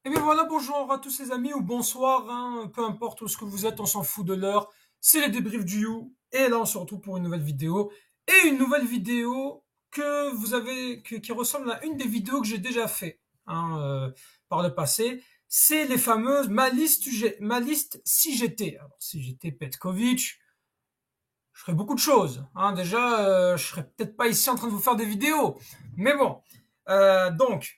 Et bien voilà, bonjour à tous les amis, ou bonsoir, hein, peu importe où ce que vous êtes, on s'en fout de l'heure. C'est les débriefs du You, et là on se retrouve pour une nouvelle vidéo. Et une nouvelle vidéo que vous avez, qui ressemble à une des vidéos que j'ai déjà fait, par le passé. C'est les fameuses ma liste si j'étais. Alors si j'étais Petkovic, je ferais beaucoup de choses. Déjà, je serais peut-être pas ici en train de vous faire des vidéos. Mais bon, donc.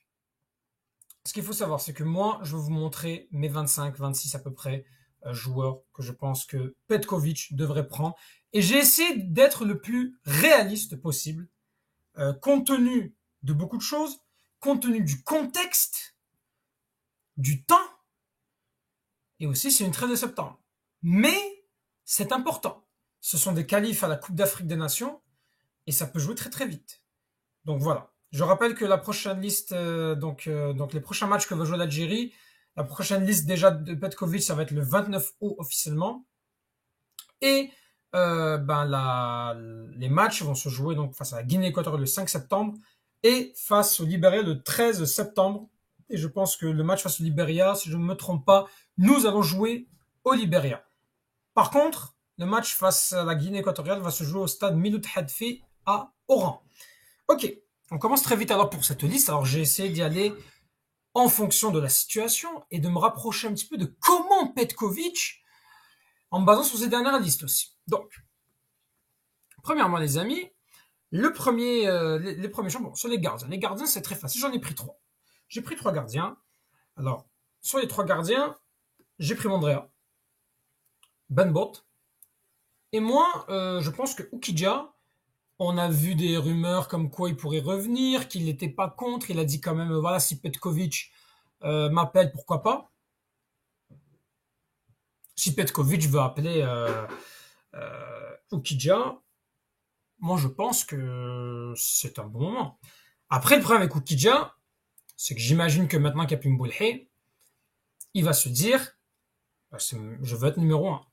Ce qu'il faut savoir, c'est que moi, je vais vous montrer mes 25, 26 à peu près joueurs que je pense que Petkovic devrait prendre. Et j'ai essayé d'être le plus réaliste possible, compte tenu de beaucoup de choses, compte tenu du contexte, du temps, et aussi c'est une trêve de septembre. Mais c'est important. Ce sont des qualifs à la Coupe d'Afrique des Nations, et ça peut jouer très très vite. Donc voilà. Je rappelle que la prochaine liste, donc les prochains matchs que va jouer l'Algérie, la prochaine liste déjà de Petkovic, ça va être le 29 août officiellement. Et les matchs vont se jouer donc face à la Guinée équatoriale le 5 septembre et face au Libéria le 13 septembre. Et je pense que le match face au Libéria, si je ne me trompe pas, nous allons jouer au Libéria. Par contre, le match face à la Guinée équatoriale va se jouer au stade Miloud Hadfi à Oran. Ok, on commence très vite alors pour cette liste. Alors j'ai essayé d'y aller en fonction de la situation et de me rapprocher un petit peu de comment Petkovic, en me basant sur ses dernières listes aussi. Donc, premièrement les amis, les premiers champions sur les gardiens. Les gardiens c'est très facile, j'en ai pris trois. J'ai pris trois gardiens. Alors, sur les trois gardiens, j'ai pris Mandrea, Ben Bot, et moi, je pense que Ukidja, on a vu des rumeurs comme quoi il pourrait revenir, qu'il n'était pas contre. Il a dit quand même, voilà, si Petkovic m'appelle, pourquoi pas. Si Petkovic veut appeler Ukidja, moi je pense que c'est un bon moment. Après, le problème avec Ukidja, c'est que j'imagine que maintenant qu'il n'y a plus Mboulhe, il va se dire, bah, je veux être numéro un.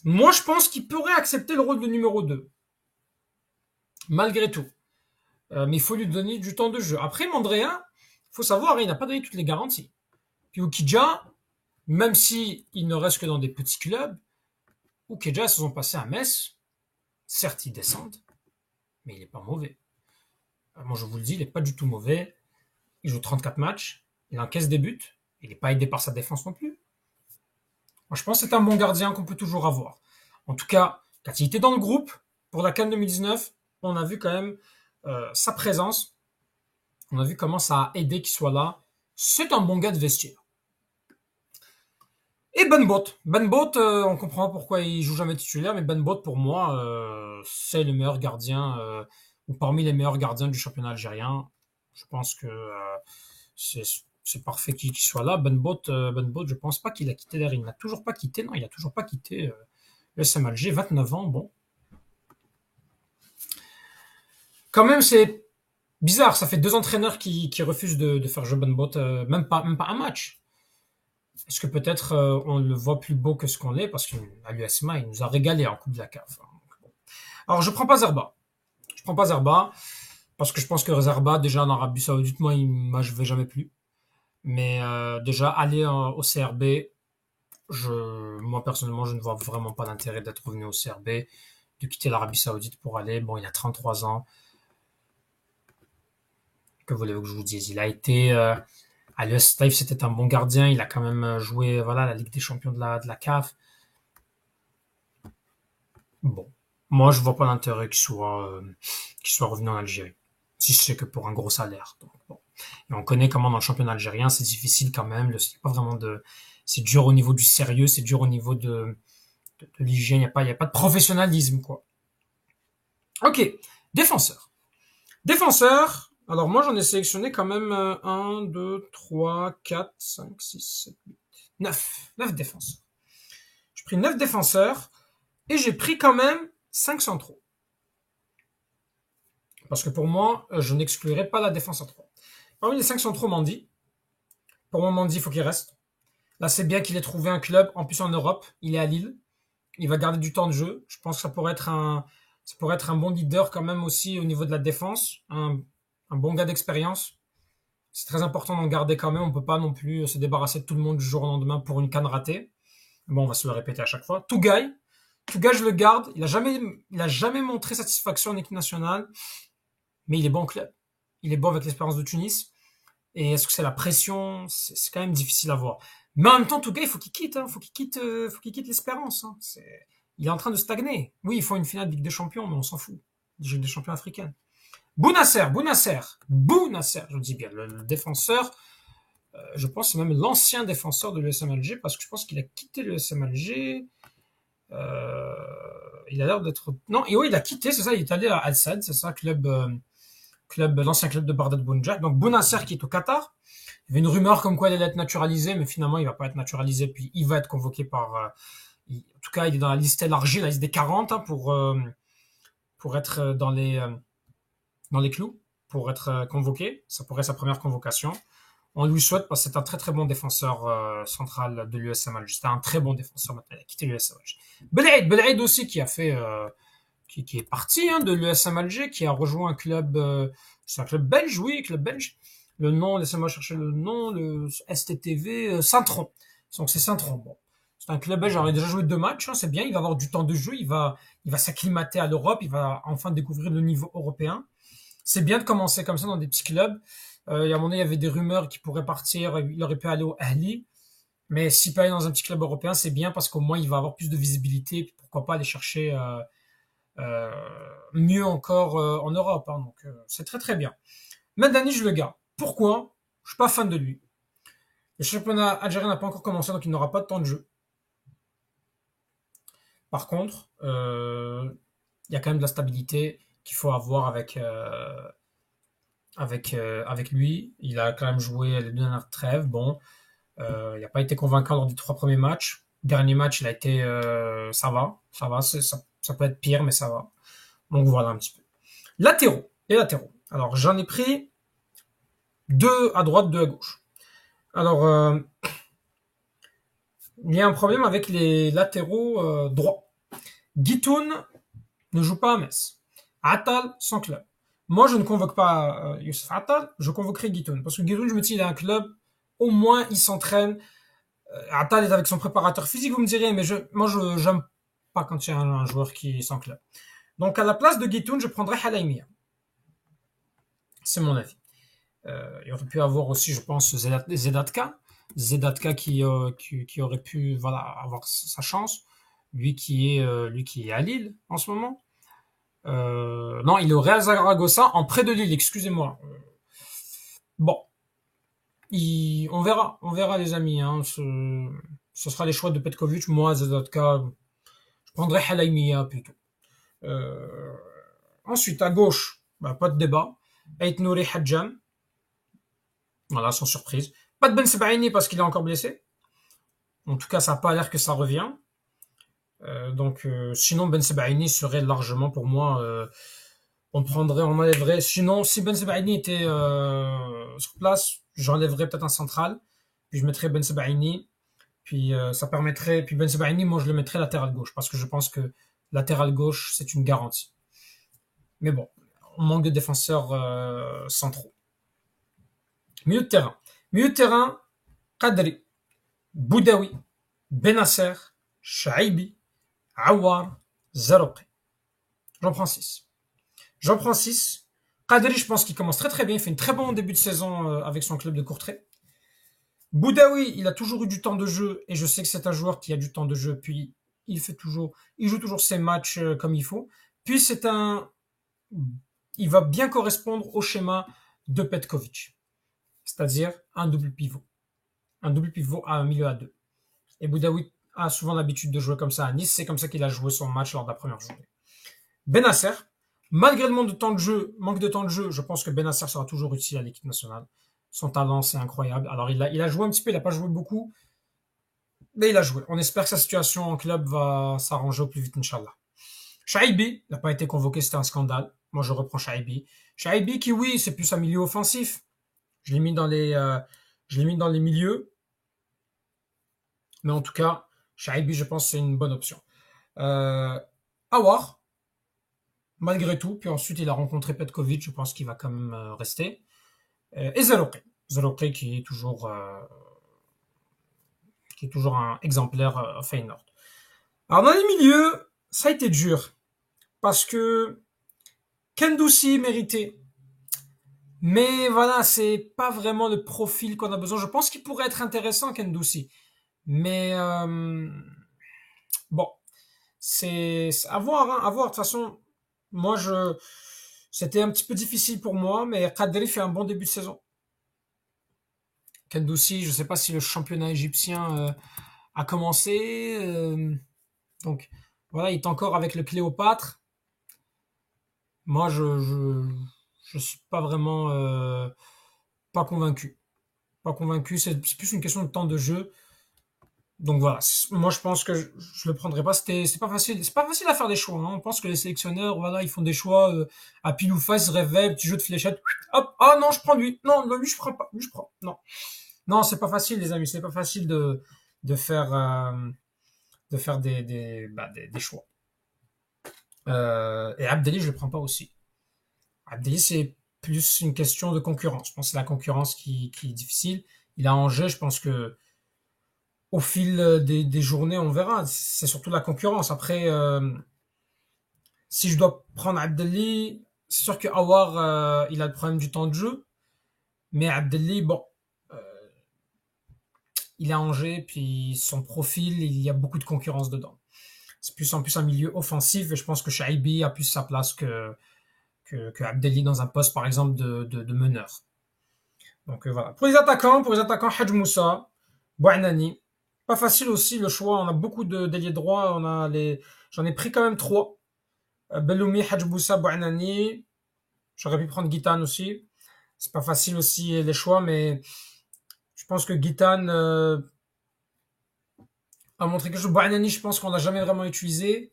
Moi, je pense qu'il pourrait accepter le rôle de numéro 2, malgré tout. Mais il faut lui donner du temps de jeu. Après, Mandrea, il faut savoir, il n'a pas donné toutes les garanties. Puis Ukidja, même si il ne reste que dans des petits clubs, Ukidja se sont passés à Metz. Certes, ils descendent, mais il n'est pas mauvais. Moi, je vous le dis, il n'est pas du tout mauvais. Il joue 34 matchs, il encaisse des buts, il n'est pas aidé par sa défense non plus. Moi, je pense que c'est un bon gardien qu'on peut toujours avoir. En tout cas, quand il était dans le groupe, pour la CAN 2019, on a vu quand même sa présence. On a vu comment ça a aidé qu'il soit là. C'est un bon gars de vestiaire. Et Ben Bot. Ben Bot, on comprend pourquoi il joue jamais titulaire, mais Ben Bot, pour moi, c'est le meilleur gardien, ou parmi les meilleurs gardiens du championnat algérien. Je pense que c'est c'est parfait qu'il soit là. Ben Bot, je pense pas qu'il a quitté l'air. Il n'a toujours pas quitté. Non, il a toujours pas quitté le SM Alger. 29 ans, bon. Quand même, c'est bizarre. Ça fait deux entraîneurs qui refusent de faire jouer Ben Bot, même pas un match. Est-ce que peut-être on le voit plus beau que ce qu'on est parce qu'à l'USMA, il nous a régalé en Coupe de la CAF. Alors, je prends pas Zerba. Je prends pas Zerba parce que je pense que Zerba, déjà en Arabie Saoudite, moi, je vais jamais plus. Mais déjà, aller au CRB, moi personnellement, je ne vois vraiment pas l'intérêt d'être revenu au CRB, de quitter l'Arabie Saoudite pour aller. Bon, il a 33 ans. Que voulez-vous que je vous dise? Il a été à l'US Life, c'était un bon gardien. Il a quand même joué, voilà, la Ligue des Champions de la CAF. Bon, moi, je vois pas l'intérêt qu'il soit revenu en Algérie, si c'est que pour un gros salaire. Donc, bon. Et on connaît comment dans le championnat algérien, c'est difficile quand même. C'est pas vraiment c'est dur au niveau du sérieux, c'est dur au niveau de l'hygiène. Il y a pas de professionnalisme, quoi. Ok, défenseur. Défenseur. Alors moi, j'en ai sélectionné quand même 1, 2, 3, 4, 5, 6, 7, 8, 9. 9 défenseurs. J'ai pris 9 défenseurs et j'ai pris quand même 5 centraux. Parce que pour moi, je n'exclurai pas la défense à 3. Parmi les 5 centraux, Mandy. Pour moi, Mandy, il faut qu'il reste. Là, c'est bien qu'il ait trouvé un club, en plus en Europe. Il est à Lille. Il va garder du temps de jeu. Je pense que ça pourrait être un bon leader quand même aussi au niveau de la défense. Un bon gars d'expérience. C'est très important d'en garder quand même. On peut pas non plus se débarrasser de tout le monde du jour au lendemain pour une canne ratée. Bon, on va se le répéter à chaque fois. Tougaï, je le garde. Il a jamais montré satisfaction en équipe nationale, mais il est bon au club. Il est bon avec l'Espérance de Tunis. Et est-ce que c'est la pression? C'est quand même difficile à voir. Mais en même temps, Tougaï, il faut qu'il quitte, hein. Faut qu'il quitte l'Espérance, hein. Il est en train de stagner. Oui, il faut une finale de Ligue des Champions, mais on s'en fout. Ligue des Champions africaine. Bounassar, je dis bien, le défenseur, je pense que c'est même l'ancien défenseur de l'USM Alger, parce que je pense qu'il a quitté l'USM Alger. Euh, il a l'air d'être... Non, et oui, il a quitté, c'est ça, il est allé à Al Sadd, c'est ça, l'ancien club de Bardad Bounjah. Donc Bounassar qui est au Qatar. Il y avait une rumeur comme quoi il allait être naturalisé, mais finalement il va pas être naturalisé, puis il va être convoqué par... en tout cas, il est dans la liste élargie, la liste des 40, hein, pour être dans les clous, pour être convoqué. Ça pourrait être sa première convocation. On lui souhaite parce que c'est un très très bon défenseur central de l'USM Alger. C'était un très bon défenseur maintenant. Il a quitté l'USM Alger. Belaïd aussi qui a fait qui est parti de l'USM Alger, qui a rejoint un club, c'est un club belge, oui, club belge. Le nom, laissez-moi chercher le nom, le STTV Saint-Tron. Donc c'est Saint-Tron. Bon, c'est un club belge. Alors, il a déjà joué 2 matchs, hein, c'est bien. Il va avoir du temps de jeu. Il va s'acclimater à l'Europe. Il va enfin découvrir le niveau européen. C'est bien de commencer comme ça dans des petits clubs. À un moment donné, il y avait des rumeurs qu'il pourrait partir. Il aurait pu aller au Ahly. Mais s'il peut aller dans un petit club européen, c'est bien parce qu'au moins il va avoir plus de visibilité. Et puis pourquoi pas aller chercher euh, mieux encore en Europe. Hein. Donc c'est très très bien. Madani, je le garde. Pourquoi? Je suis pas fan de lui. Le championnat algérien n'a pas encore commencé, donc il n'aura pas de temps de jeu. Par contre, il y a quand même de la stabilité qu'il faut avoir avec lui. Il a quand même joué les 2 dernières trêves. Bon, il n'a pas été convaincant lors des 3 premiers matchs. Dernier match, il a été, ça va, ça peut être pire, mais ça va. Donc voilà un petit peu. Les latéraux. Alors j'en ai pris 2 à droite, 2 à gauche. Alors il y a un problème avec les latéraux droits. Guitoun ne joue pas à Metz. Attal, sans club. Moi, je ne convoque pas Youssef Attal, je convoquerai Guitoun. Parce que Guitoun, je me dis, il a un club, au moins, il s'entraîne. Attal est avec son préparateur physique, vous me direz, mais moi, je j'aime pas quand il y a un joueur qui est sans club. Donc, à la place de Guitoun, je prendrais Halaimia. C'est mon avis. Il aurait pu avoir aussi, je pense, Zedatka qui aurait pu voilà, avoir sa chance. Lui qui est à Lille en ce moment. Non, il est au Real Zaragoza en près de Lille, excusez-moi. Bon, on verra les amis. Hein, ce sera les choix de Petkovic. Moi, Zedatka, je prendrais Halaimia plutôt. Euh, Ensuite, à gauche, bah, pas de débat. Ait Nouri Hadjam, voilà, sans surprise. Pas de Ben Sebaini parce qu'il est encore blessé. En tout cas, ça n'a pas l'air que ça revient. Donc, sinon, Ben Sebaini serait largement pour moi. On enlèverait. Sinon, si Ben Sebaini était sur place, j'enlèverais peut-être un central, puis je mettrais Ben Sebaini, puis ça permettrait. Puis Ben Sebaini, moi, je le mettrais latéral gauche parce que je pense que latéral gauche, c'est une garantie. Mais bon, on manque de défenseurs centraux. Milieu de terrain, Kadri, Boudaoui, Benasser, Shaibi, Awar, Zaroqi. J'en prends 6. Kadri, je pense qu'il commence très très bien. Il fait un très bon début de saison avec son club de Courtrai. Boudaoui, il a toujours eu du temps de jeu et je sais que c'est un joueur qui a du temps de jeu. Puis il joue toujours ses matchs comme il faut. Puis il va bien correspondre au schéma de Petkovic, c'est-à-dire un double pivot à un milieu à 2. Et Boudaoui a souvent l'habitude de jouer comme ça à Nice. C'est comme ça qu'il a joué son match lors de la première journée. Benasser, malgré le manque de temps de jeu, je pense que Benasser sera toujours utile à l'équipe nationale. Son talent, c'est incroyable. Alors, il a joué un petit peu, il n'a pas joué beaucoup, mais il a joué. On espère que sa situation en club va s'arranger au plus vite, Inch'Allah. Shaibi n'a pas été convoqué, c'était un scandale. Moi, je reprends Shaibi. Shaibi qui, oui, c'est plus un milieu offensif. Je l'ai mis dans les milieux. Mais en tout cas, Shaibi, je pense que c'est une bonne option. Awar, malgré tout, puis ensuite il a rencontré Petkovic, je pense qu'il va quand même rester. Et Zaroqi. Zerouki qui est toujours un exemplaire Feyenoord. Alors dans les milieux, ça a été dur parce que Kendoussi méritait. Mais voilà, c'est pas vraiment le profil qu'on a besoin. Je pense qu'il pourrait être intéressant, Kendoussi. Mais bon, c'est à voir, hein, à voir. De toute façon, moi, c'était un petit peu difficile pour moi, mais Kadri fait un bon début de saison. Kendoussi, je sais pas si le championnat égyptien a commencé. Donc voilà, il est encore avec le Cléopâtre. Moi, je suis pas vraiment pas convaincu. Pas convaincu, c'est plus une question de temps de jeu. Donc voilà, moi je pense que je le prendrai pas. C'est pas facile à faire des choix. Hein. On pense que les sélectionneurs, voilà, ils font des choix à pile ou face, réveil, petit jeu de fléchette. Hop, ah non, je prends lui. Non, lui je prends pas. Lui je prends. Non, non, c'est pas facile, les amis. C'est pas facile de faire des choix. Et Abdelli, je le prends pas aussi. Abdelli, c'est plus une question de concurrence. Je pense que c'est la concurrence qui est difficile. Il a Angers, je pense que au fil des journées, on verra. C'est surtout la concurrence. Après, si je dois prendre Abdelli, c'est sûr que Awar, il a le problème du temps de jeu. Mais Abdelli, bon, euh, il est à Angers, puis son profil, il y a beaucoup de concurrence dedans. C'est plus en plus un milieu offensif, et je pense que Shaibi a plus sa place que Abdelli dans un poste, par exemple, de meneur. Donc voilà. Pour les attaquants, Hadj Moussa, Bouanani. Pas facile aussi le choix. On a beaucoup d'ailiers droits. J'en ai pris quand même trois. Belloumi, Hadj Moussa, Bouanani. J'aurais pu prendre Guitane aussi. C'est pas facile aussi les choix, mais je pense que Guitane a montré quelque chose. Bouanani, je pense qu'on l'a jamais vraiment utilisé.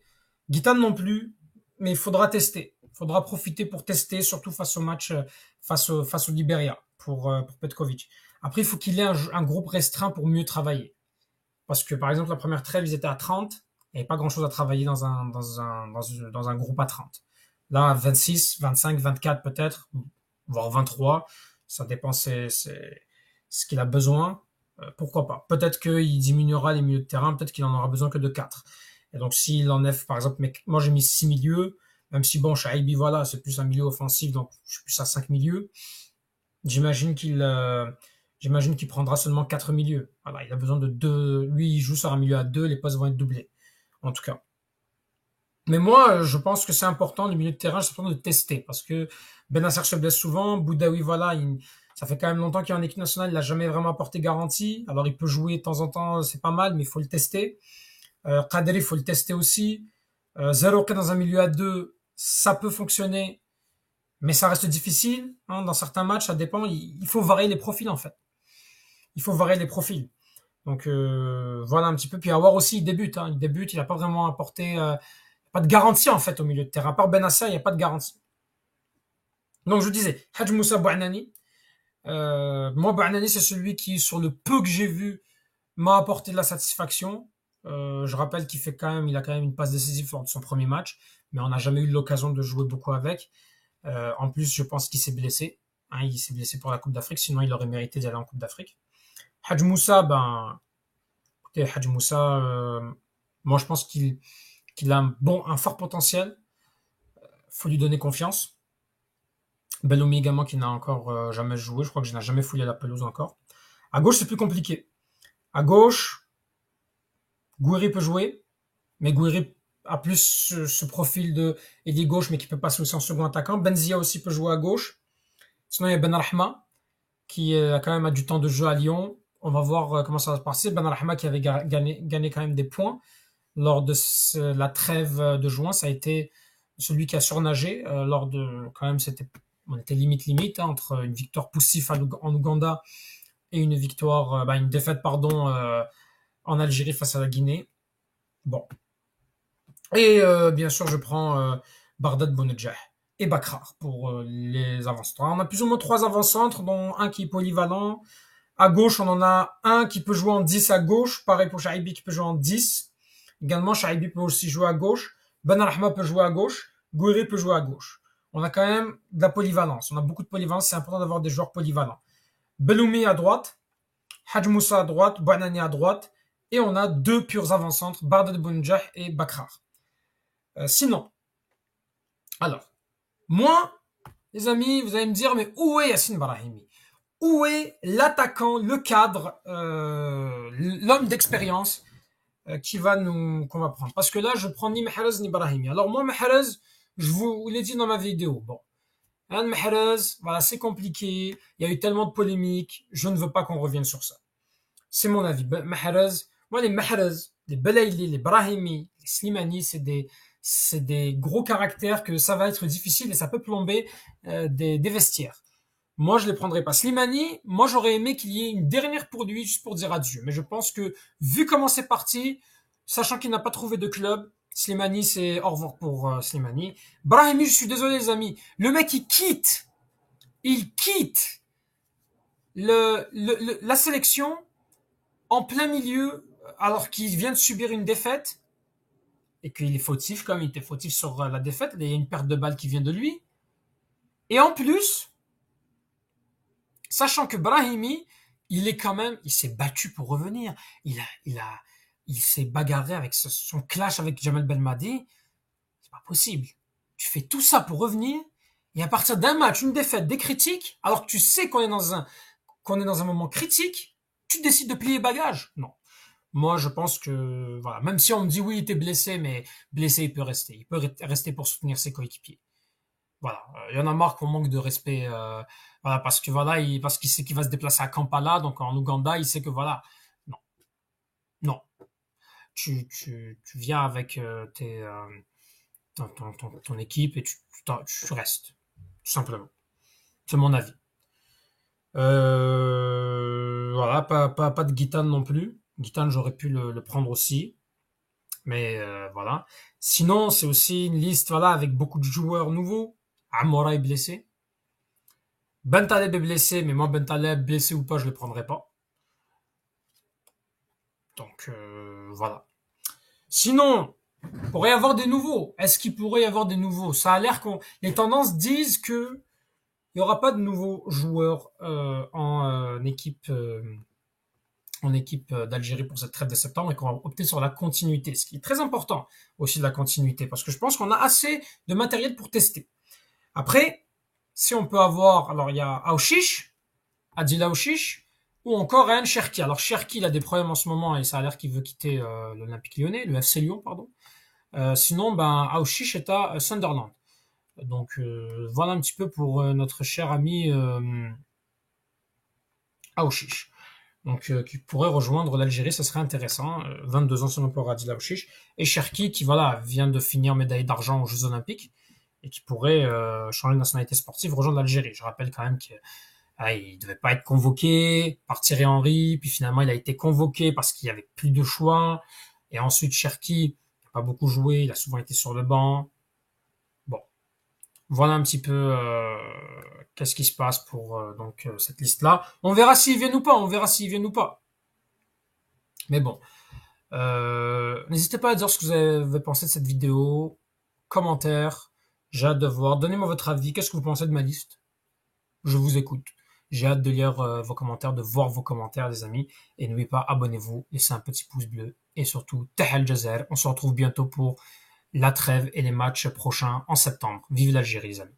Guitane non plus, mais il faudra tester. Il faudra profiter pour tester, surtout face au match, face au Liberia, pour Petkovic. Après, il faut qu'il ait un groupe restreint pour mieux travailler. Parce que, par exemple, la première trêve, ils étaient à 30. Il n'y avait pas grand-chose à travailler dans un groupe à 30. Là, 26, 25, 24 peut-être, voire 23. Ça dépend ce qu'il a besoin. Pourquoi pas. Peut-être qu'il diminuera les milieux de terrain, peut-être qu'il en aura besoin que de 4. Et donc, s'il enlève, par exemple, moi j'ai mis 6 milieux, même si bon, Shaibi, voilà, c'est plus un milieu offensif, donc je suis plus à 5 milieux. J'imagine qu'il prendra seulement 4 milieux. Voilà, il a besoin de 2. Lui, il joue sur un milieu à 2, les postes vont être doublés. En tout cas. Mais moi, je pense que c'est important, le milieu de terrain, c'est important de tester, parce que Benasser se blesse souvent, Boudaoui, voilà, ça fait quand même longtemps qu'il est en équipe nationale, il n'a jamais vraiment apporté garantie. Alors, il peut jouer de temps en temps, c'est pas mal, mais il faut le tester. Kadri, il faut le tester aussi. Zerouki dans un milieu à 2, ça peut fonctionner, mais ça reste difficile. Hein, dans certains matchs, ça dépend. Il faut varier les profils, en fait. Il faut varier les profils. Donc voilà un petit peu. Puis Awar aussi, il débute. Hein. Il débute, il n'a pas vraiment apporté... pas de garantie, en fait, au milieu de terrain. À part Benasser, il n'y a pas de garantie. Donc je disais, Hadj Moussa Bouanani. Moi, Bouanani, c'est celui qui, sur le peu que j'ai vu, m'a apporté de la satisfaction. Je rappelle il a quand même une passe décisive lors de son premier match, mais on n'a jamais eu l'occasion de jouer beaucoup avec. En plus, je pense qu'il s'est blessé. Hein, il s'est blessé pour la Coupe d'Afrique, sinon il aurait mérité d'y aller en Coupe d'Afrique. Hadj Moussa, écoutez, Hadj Moussa, moi je pense qu'il a un fort potentiel. Faut lui donner confiance. Belloumi également qui n'a encore jamais joué, je crois que je n'ai jamais foulé la pelouse encore. À gauche, c'est plus compliqué. À gauche, Gouiri peut jouer, mais Gouiri a plus ce profil de ailier gauche, mais qui peut passer aussi en second attaquant. Benzia aussi peut jouer à gauche. Sinon, il y a Ben Rahma, qui a quand même du temps de jeu à Lyon. On va voir comment ça va se passer. Ben Rahma qui avait gagné quand même des points lors de la trêve de juin. Ça a été celui qui a surnagé quand même, on était limite hein, entre une victoire poussive en Ouganda et une défaite, pardon, en Algérie face à la Guinée. Bon. Et bien sûr, je prends Bardad Bounedjah et Bakrar pour les avant-centres. On a plus ou moins 3 avant-centres, dont un qui est polyvalent. À gauche, on en a un qui peut jouer en 10 à gauche. Pareil pour Shaibi qui peut jouer en 10. Également, Shaibi peut aussi jouer à gauche. Ben Rahma peut jouer à gauche. Gouiri peut jouer à gauche. On a quand même de la polyvalence. On a beaucoup de polyvalence. C'est important d'avoir des joueurs polyvalents. Belloumi à droite, Hadj Moussa à droite, Bouanani à droite, et on a deux purs avant-centres, Bardet Bounjah et Bakrar. Sinon, alors, moi, les amis, vous allez me dire, mais où est Yassine Brahimi? Où est l'attaquant, le cadre, l'homme d'expérience qu'on va prendre? Parce que là, je prends ni Mahrez ni Brahimi. Alors moi, Mahrez, je vous l'ai dit dans ma vidéo. Bon, hein, Mahrez, voilà, c'est compliqué. Il y a eu tellement de polémiques. Je ne veux pas qu'on revienne sur ça. C'est mon avis. Mahrez, moi, les Mahrez, les Belaïli, les Brahimi, les Slimani, c'est des gros caractères que ça va être difficile et ça peut plomber des vestiaires. Moi, je les prendrais pas. Slimani, moi, j'aurais aimé qu'il y ait une dernière pour lui, juste pour dire adieu. Mais je pense que, vu comment c'est parti, sachant qu'il n'a pas trouvé de club, Slimani, c'est au revoir pour Slimani. Brahimi, je suis désolé, les amis. Le mec, il quitte la sélection en plein milieu, alors qu'il vient de subir une défaite, et qu'il est fautif, comme il était fautif sur la défaite. Il y a une perte de balle qui vient de lui. Et en plus, sachant que Brahimi, il s'est battu pour revenir. Il s'est bagarré avec son clash avec Jamel Belmadi. C'est pas possible. Tu fais tout ça pour revenir, et à partir d'un match, une défaite, des critiques, alors que tu sais qu'on est dans un moment critique, tu décides de plier bagage. Non. Moi, je pense que, voilà, même si on me dit oui, il était blessé, mais blessé, il peut rester. Il peut rester pour soutenir ses coéquipiers. Voilà, il y en a marre qu'on manque de respect, voilà, parce que voilà, parce qu'il sait qu'il va se déplacer à Kampala, donc en Ouganda, il sait que voilà, non, non, tu viens avec ton équipe et tu restes, tout simplement. C'est mon avis. Voilà, pas de Guitane non plus. Guitane, j'aurais pu le prendre aussi, mais voilà. Sinon, c'est aussi une liste, voilà, avec beaucoup de joueurs nouveaux. Amora est blessé. Bentaleb est blessé, mais moi, Bentaleb, blessé ou pas, je le prendrai pas. Donc, voilà. Sinon, pourrait y avoir des nouveaux. Est-ce qu'il pourrait y avoir des nouveaux? Ça a l'air les tendances disent que il y aura pas de nouveaux joueurs en équipe d'Algérie pour cette trêve de septembre et qu'on va opter sur la continuité, ce qui est très important aussi de la continuité, parce que je pense qu'on a assez de matériel pour tester. Après, si on peut avoir, alors il y a Aouchiche, Adil Aouchiche, ou encore Ryan Cherki. Alors Cherki, il a des problèmes en ce moment et ça a l'air qu'il veut quitter l'Olympique Lyonnais, le FC Lyon, pardon. Sinon, Aouchiche est à Sunderland. Donc voilà un petit peu pour notre cher ami Aouchiche. Donc qui pourrait rejoindre l'Algérie, ça serait intéressant. 22 ans seulement pour Adil Aouchiche. Et Cherki, qui voilà, vient de finir médaille d'argent aux Jeux Olympiques et qui pourrait changer de nationalité sportive, rejoindre l'Algérie. Je rappelle quand même qu'il devait pas être convoqué par Thierry Henry, puis finalement il a été convoqué parce qu'il y avait plus de choix. Et ensuite Cherki n'a pas beaucoup joué, il a souvent été sur le banc. Bon, voilà un petit peu qu'est-ce qui se passe pour cette liste-là. On verra s'ils viennent ou pas. Mais bon, n'hésitez pas à dire ce que vous avez pensé de cette vidéo, commentaires. J'ai hâte de voir. Donnez-moi votre avis. Qu'est-ce que vous pensez de ma liste? Je vous écoute. J'ai hâte de lire vos commentaires, de voir vos commentaires, les amis. Et n'oubliez pas, abonnez-vous, laissez un petit pouce bleu. Et surtout, Tahal Jazer. On se retrouve bientôt pour la trêve et les matchs prochains en septembre. Vive l'Algérie, les amis.